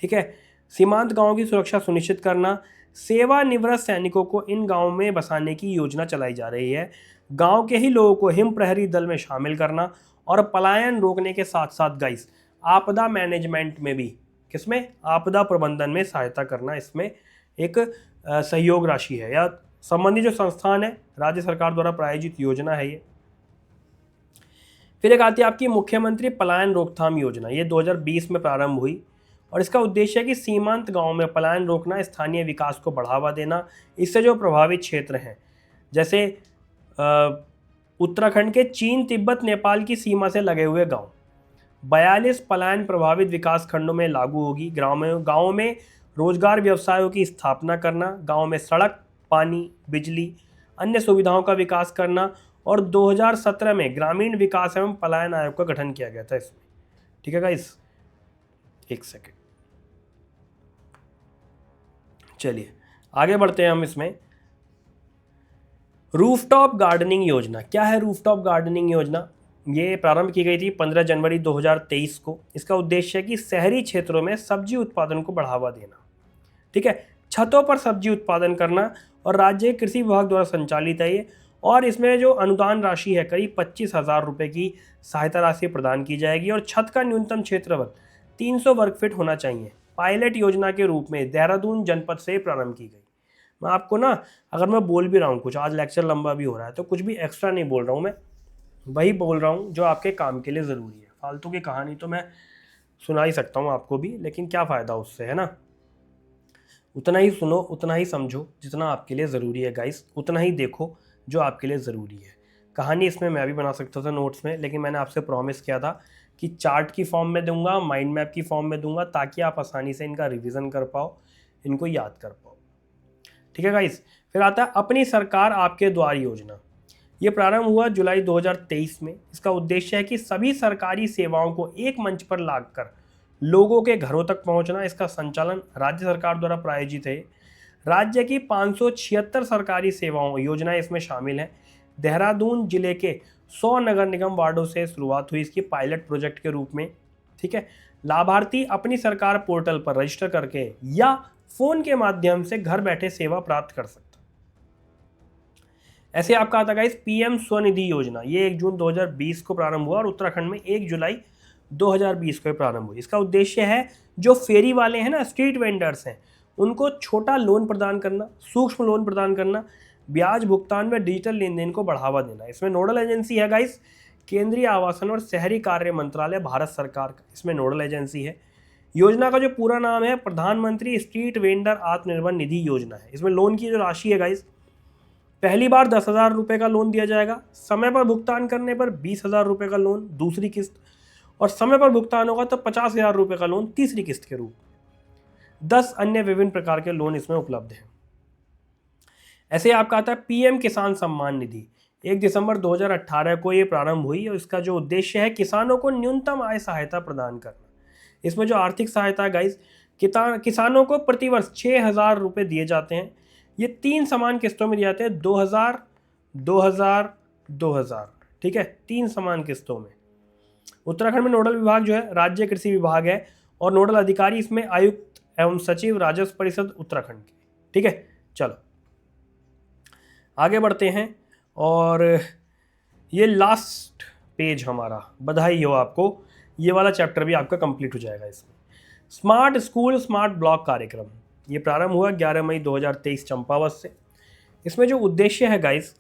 Speaker 1: ठीक है। सीमांत गांवों की सुरक्षा सुनिश्चित करना, सेवानिवृत्त सैनिकों को इन गांवों में बसाने की योजना चलाई जा रही है। गांव के ही लोगों को हिम प्रहरी दल में शामिल करना और पलायन रोकने के साथ साथ गाइस आपदा मैनेजमेंट में भी, किसमें, आपदा प्रबंधन में सहायता करना, इसमें एक सहयोग राशि है या संबंधित जो संस्थान है, राज्य सरकार द्वारा प्रायोजित योजना है ये। फिर एक आती है आपकी मुख्यमंत्री पलायन रोकथाम योजना। ये 2020 में प्रारंभ हुई और इसका उद्देश्य है कि सीमांत गांवों में पलायन रोकना, स्थानीय विकास को बढ़ावा देना। इससे जो प्रभावित क्षेत्र हैं जैसे उत्तराखंड के चीन, तिब्बत, नेपाल की सीमा से लगे हुए गांव, 42 पलायन प्रभावित विकास खंडों में लागू होगी। गाँवों में रोजगार व्यवसायों की स्थापना करना, गाँव में सड़क, पानी, बिजली, अन्य सुविधाओं का विकास करना। और 2017 में ग्रामीण विकास एवं पलायन आयोग का गठन किया गया था इसमें। ठीक है गाइस, एक सेकेंड, चलिए आगे बढ़ते हैं हम इसमें। रूफटॉप गार्डनिंग योजना, क्या है रूफटॉप गार्डनिंग योजना? ये प्रारंभ की गई थी 15 जनवरी 2023 को। इसका उद्देश्य है कि शहरी क्षेत्रों में सब्जी उत्पादन को बढ़ावा देना। ठीक है, छतों पर सब्जी उत्पादन करना और राज्य कृषि विभाग द्वारा संचालित है ये। और इसमें जो अनुदान राशि है करीब 25,000 रुपये की सहायता राशि प्रदान की जाएगी और छत का न्यूनतम क्षेत्रफल 300 वर्ग फीट होना चाहिए। पायलट योजना के रूप में देहरादून जनपद से प्रारंभ की गई। मैं आपको ना, अगर मैं बोल भी रहा हूँ कुछ, आज लेक्चर लंबा भी हो रहा है, तो कुछ भी एक्स्ट्रा नहीं बोल रहा हूँ मैं, वही बोल रहा हूँ जो आपके काम के लिए ज़रूरी है। फालतू की कहानी तो मैं सुना ही सकता हूँ आपको भी, लेकिन क्या फ़ायदा उससे, है ना। उतना ही सुनो, उतना ही समझो जितना आपके लिए ज़रूरी है गाइस, उतना ही देखो जो आपके लिए ज़रूरी है। कहानी इसमें मैं भी बना सकता था नोट्स में, लेकिन मैंने आपसे प्रॉमिस किया था कि चार्ट की फॉर्म में दूंगा, माइंड मैप की फॉर्म में दूंगा, ताकि आप आसानी से इनका रिवीजन कर पाओ, इनको याद कर पाओ। ठीक है गाइस। फिर आता है अपनी सरकार आपके द्वार योजना। ये प्रारंभ हुआ जुलाई 2023 में। इसका उद्देश्य है कि सभी सरकारी सेवाओं को एक मंच पर लाकर लोगों के घरों तक पहुंचना। इसका संचालन राज्य सरकार द्वारा प्रायोजित है। राज्य की 576 सरकारी सेवाओं योजनाएं इसमें शामिल हैं। देहरादून जिले के 100 नगर निगम वार्डों से शुरुआत हुई इसकी पायलट प्रोजेक्ट के रूप में। ठीक है, लाभार्थी अपनी सरकार पोर्टल पर रजिस्टर करके या फोन के माध्यम से घर बैठे सेवा प्राप्त कर सकता। ऐसे आपका आता है पीएम स्वनिधि योजना। ये 1 जून 2020 को प्रारंभ हुआ और उत्तराखंड में 1 जुलाई 2020 को प्रारंभ हुई। इसका उद्देश्य है जो फेरी वाले हैं ना, स्ट्रीट वेंडर्स हैं, उनको छोटा लोन प्रदान करना, सूक्ष्म लोन प्रदान करना, ब्याज भुगतान में डिजिटल लेन देन को बढ़ावा देना। इसमें नोडल एजेंसी है गाइस केंद्रीय आवासन और शहरी कार्य मंत्रालय, भारत सरकार का इसमें नोडल एजेंसी है। योजना का जो पूरा नाम है प्रधानमंत्री स्ट्रीट वेंडर आत्मनिर्भर निधि योजना है। इसमें लोन की जो राशि है गाइस, पहली बार 10,000 रुपये का लोन दिया जाएगा, समय पर भुगतान करने पर 20,000 रुपये का लोन दूसरी किस्त, और समय पर भुगतान होगा तो 50,000 रुपये का लोन तीसरी किस्त के रूप में। 10 अन्य विभिन्न प्रकार के लोन इसमें उपलब्ध हैं। ऐसे आपका आता है पीएम किसान सम्मान निधि। 1 दिसंबर 2018 को ये प्रारंभ हुई और इसका जो उद्देश्य है किसानों को न्यूनतम आय सहायता प्रदान करना। इसमें जो आर्थिक सहायता है गाइस, किसानों को प्रतिवर्ष 6,000 रुपये दिए जाते हैं। ये 3 समान किस्तों में दिए जाते हैं, 2,000, 2,000, 2,000। ठीक है, 3 समान किस्तों में। उत्तराखंड में नोडल विभाग जो है राज्य कृषि विभाग है और नोडल अधिकारी इसमें आयुक्त एवं सचिव राजस्व परिषद उत्तराखंड के। ठीक है, चलो आगे बढ़ते हैं और ये लास्ट पेज हमारा, बधाई हो आपको, ये वाला चैप्टर भी आपका कंप्लीट हो जाएगा। इसमें स्मार्ट स्कूल स्मार्ट ब्लॉक कार्यक्रम ये प्रारंभ हुआ 11 मई 2023 चंपावत से। इसमें जो उद्देश्य है गाइस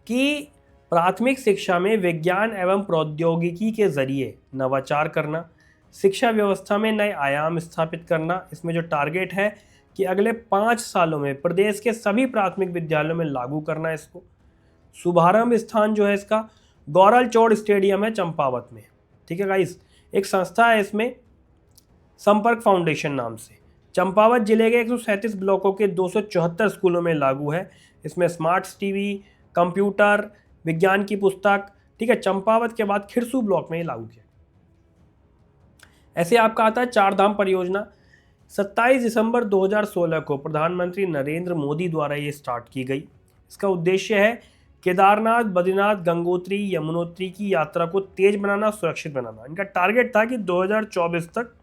Speaker 1: कि प्राथमिक शिक्षा में विज्ञान एवं प्रौद्योगिकी के जरिए नवाचार करना, शिक्षा व्यवस्था में नए आयाम स्थापित करना। इसमें जो टारगेट है कि अगले 5 सालों में प्रदेश के सभी प्राथमिक विद्यालयों में लागू करना इसको। शुभारंभ स्थान जो है इसका गौरल चौड़ स्टेडियम है चंपावत में। ठीक है गाइस, एक संस्था है इसमें संपर्क फाउंडेशन नाम से। चंपावत जिले के 137 ब्लॉकों के 274 स्कूलों में लागू है। इसमें स्मार्ट टीवी, कंप्यूटर, विज्ञान की पुस्तक। ठीक है, चंपावत के बाद खिरसू ब्लॉक में लागू किया। ऐसे आपका आता है 4 धाम परियोजना। 27 दिसंबर 2016 को प्रधानमंत्री नरेंद्र मोदी द्वारा ये स्टार्ट की गई। इसका उद्देश्य है केदारनाथ, बद्रीनाथ, गंगोत्री, यमुनोत्री की यात्रा को तेज बनाना, सुरक्षित बनाना। इनका टारगेट था कि 2024 तक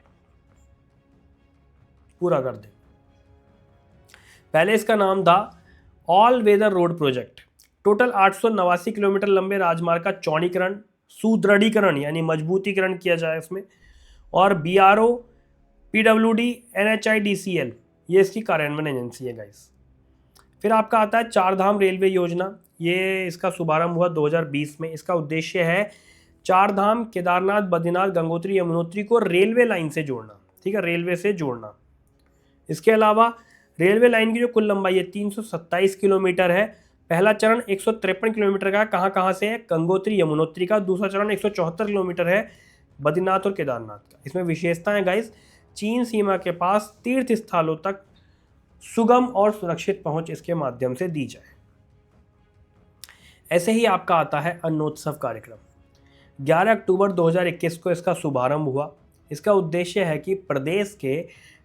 Speaker 1: पूरा कर दे। पहले इसका नाम था all weather road project. Total 889 kilometre लंबे राजमार्ग का चौड़ीकरण, सुदृढ़ीकरण यानी मजबूतीकरण किया जाए इसमें, और BRO, PWD, NHIDCL ये इसकी कार्यान्वयन एजेंसी है गाइस। फिर आपका आता है चार धाम रेलवे योजना। ये इसका शुभारंभ हुआ 2020 में। इसका उद्देश्य है चार धाम केदारनाथ, बद्रीनाथ, गंगोत्री, यमुनोत्री को रेलवे लाइन से जोड़ना। ठीक है, रेलवे से जोड़ना। इसके अलावा रेलवे लाइन की जो कुल लंबाई है 327 किलोमीटर है। पहला चरण 153 किलोमीटर का कहाँ कहाँ से है, गंगोत्री यमुनोत्री का। दूसरा चरण 174 किलोमीटर है बद्रीनाथ और केदारनाथ का। इसमें विशेषताएं गाइस, चीन सीमा के पास तीर्थ स्थलों तक सुगम और सुरक्षित पहुंच इसके माध्यम से दी जाए। ऐसे ही आपका आता है अन्नोत्सव कार्यक्रम। 11 अक्टूबर 2021 को इसका शुभारंभ हुआ। इसका उद्देश्य है कि प्रदेश के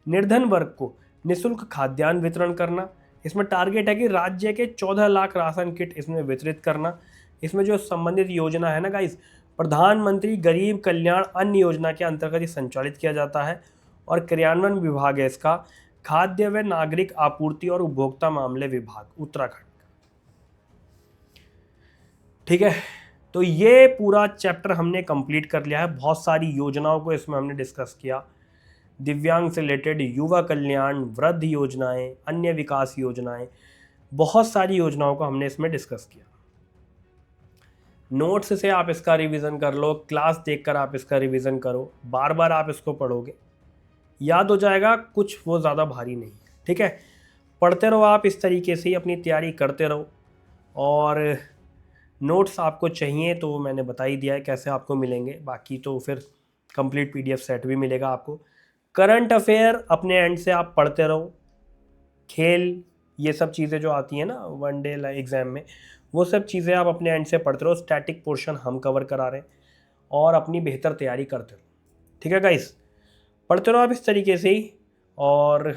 Speaker 1: निर्धन वर्ग को निःशुल्क खाद्यान्न वितरण करना। इसमें टारगेट है कि राज्य के 14 लाख राशन किट इसमें वितरित करना। इसमें जो संबंधित योजना है ना गाइस, प्रधानमंत्री गरीब कल्याण अन्न योजना के अंतर्गत ही संचालित किया जाता है, और क्रियान्वयन विभाग है इसका खाद्य व नागरिक आपूर्ति और उपभोक्ता मामले विभाग, उत्तराखंड। ठीक है, तो ये पूरा चैप्टर हमने कंप्लीट कर लिया है। बहुत सारी योजनाओं को इसमें हमने डिस्कस किया, दिव्यांग से रिलेटेड, युवा कल्याण, वृद्ध योजनाएं, अन्य विकास योजनाएं, बहुत सारी योजनाओं को हमने इसमें डिस्कस किया। नोट्स से आप इसका रिवीजन कर लो, क्लास देखकर आप इसका रिवीजन करो, बार बार आप इसको पढ़ोगे, याद हो जाएगा, कुछ वो ज़्यादा भारी नहीं है। ठीक है, पढ़ते रहो आप, इस तरीके से ही अपनी तैयारी करते रहो। और नोट्स आपको चाहिए तो मैंने बता ही दिया है कैसे आपको मिलेंगे, बाकी तो फिर कंप्लीट PDF सेट भी मिलेगा आपको। करंट अफेयर अपने एंड से आप पढ़ते रहो, खेल, ये सब चीज़ें जो आती हैं ना वन डे एग्ज़ाम में, वो सब चीज़ें आप अपने एंड से पढ़ते रहो। स्टैटिक पोर्शन हम कवर करा रहे हैं, और अपनी बेहतर तैयारी करते रहो। ठीक है गाइस, पढ़ते रहो आप इस तरीके से ही, और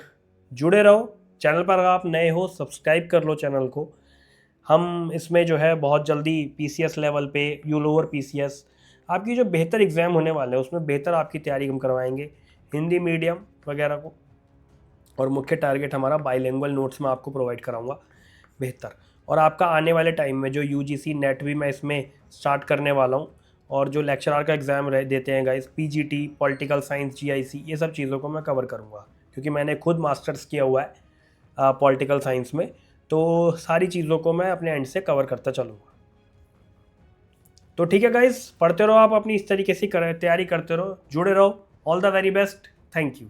Speaker 1: जुड़े रहो। चैनल पर अगर आप नए हो, सब्सक्राइब कर लो चैनल को। हम इसमें जो है बहुत जल्दी PCS लेवल पे, यू लोअर PCS, आपकी जो बेहतर एग्ज़ाम होने वाले हैं उसमें बेहतर आपकी तैयारी हम करवाएंगे, हिंदी मीडियम वगैरह को। और मुख्य टारगेट हमारा बाइलिंगुअल नोट्स में आपको प्रोवाइड कराऊंगा बेहतर। और आपका आने वाले टाइम में जो UGC नेट भी मैं इसमें स्टार्ट करने वाला हूँ, और जो लेक्चरर का एग्ज़ाम देते हैं guys, PGT, political science, GIC, ये सब चीज़ों को मैं कवर करूँगा, क्योंकि मैंने खुद मास्टर्स किया हुआ है पॉलिटिकल साइंस में। तो सारी चीज़ों को मैं अपने एंड से कवर करता चलूँगा। तो ठीक है गाइस, पढ़ते रहो आप, अपनी इस तरीके से तैयारी करते रहो, जुड़े रहो। All the very best, thank you.